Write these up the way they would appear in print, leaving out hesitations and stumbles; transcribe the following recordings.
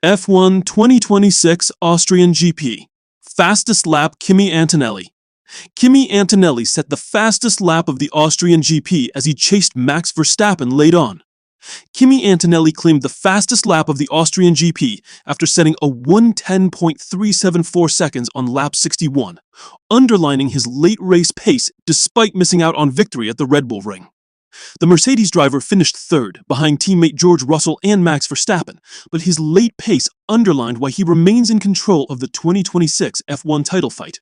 F1 2026 Austrian GP. Fastest lap Kimi Antonelli. Kimi Antonelli set the fastest lap of the Austrian GP as he chased Max Verstappen late on. Kimi Antonelli claimed the fastest lap of the Austrian GP after setting a 1:10.374 seconds on lap 61, underlining his late race pace despite missing out on victory at the Red Bull Ring. The Mercedes driver finished third, behind teammate George Russell and Max Verstappen, but his late pace underlined why he remains in control of the 2026 F1 title fight.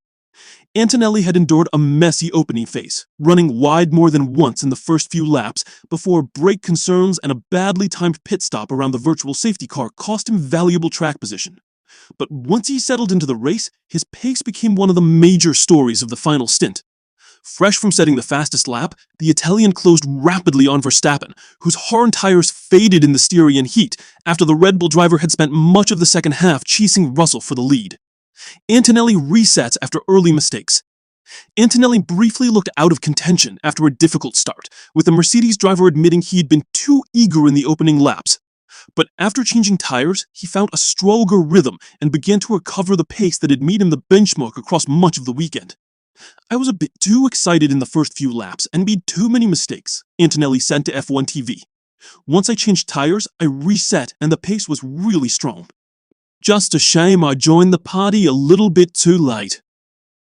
Antonelli had endured a messy opening phase, running wide more than once in the first few laps before brake concerns and a badly timed pit stop around the virtual safety car cost him valuable track position. But once he settled into the race, his pace became one of the major stories of the final stint. Fresh from setting the fastest lap, the Italian closed rapidly on Verstappen, whose horn tires faded in the Styrian heat after the Red Bull driver had spent much of the second half chasing Russell for the lead. Antonelli resets after early mistakes. Antonelli briefly looked out of contention after a difficult start, with the Mercedes driver admitting he had been too eager in the opening laps. But after changing tires, he found a stronger rhythm and began to recover the pace that had made him the benchmark across much of the weekend. "I was a bit too excited in the first few laps and made too many mistakes," Antonelli said to F1 TV. "Once I changed tires, I reset and the pace was really strong. Just a shame I joined the party a little bit too late."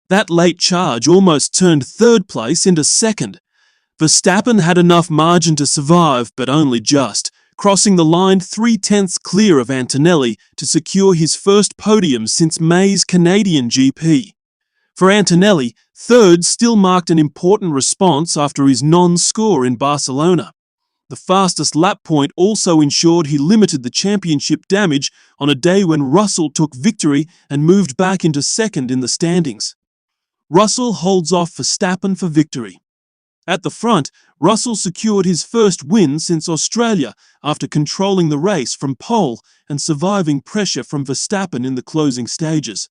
That late charge almost turned third place into second. Verstappen had enough margin to survive, but only just, crossing the line 3/10 clear of Antonelli to secure his first podium since May's Canadian GP. For Antonelli, third still marked an important response after his non-score in Barcelona. The fastest lap point also ensured he limited the championship damage on a day when Russell took victory and moved back into second in the standings. Russell holds off Verstappen for victory. At the front, Russell secured his first win since Australia after controlling the race from pole and surviving pressure from Verstappen in the closing stages.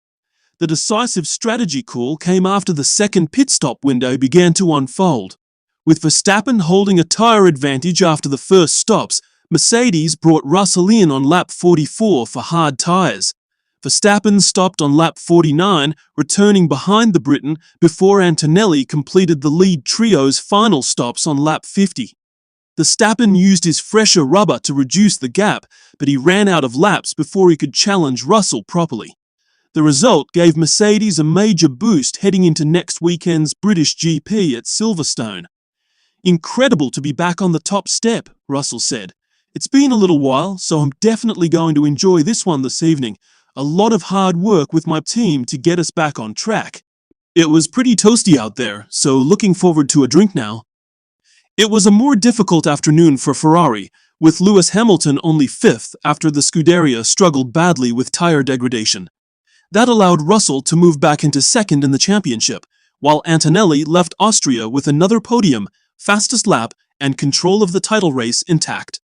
The decisive strategy call came after the second pit stop window began to unfold. With Verstappen holding a tyre advantage after the first stops, Mercedes brought Russell in on lap 44 for hard tyres. Verstappen stopped on lap 49, returning behind the Briton before Antonelli completed the lead trio's final stops on lap 50. Verstappen used his fresher rubber to reduce the gap, but he ran out of laps before he could challenge Russell properly. The result gave Mercedes a major boost heading into next weekend's British GP at Silverstone. "Incredible to be back on the top step," Russell said. "It's been a little while, so I'm definitely going to enjoy this one this evening. A lot of hard work with my team to get us back on track. It was pretty toasty out there, so looking forward to a drink now." It was a more difficult afternoon for Ferrari, with Lewis Hamilton only fifth after the Scuderia struggled badly with tyre degradation. That allowed Russell to move back into second in the championship, while Antonelli left Austria with another podium, fastest lap, and control of the title race intact.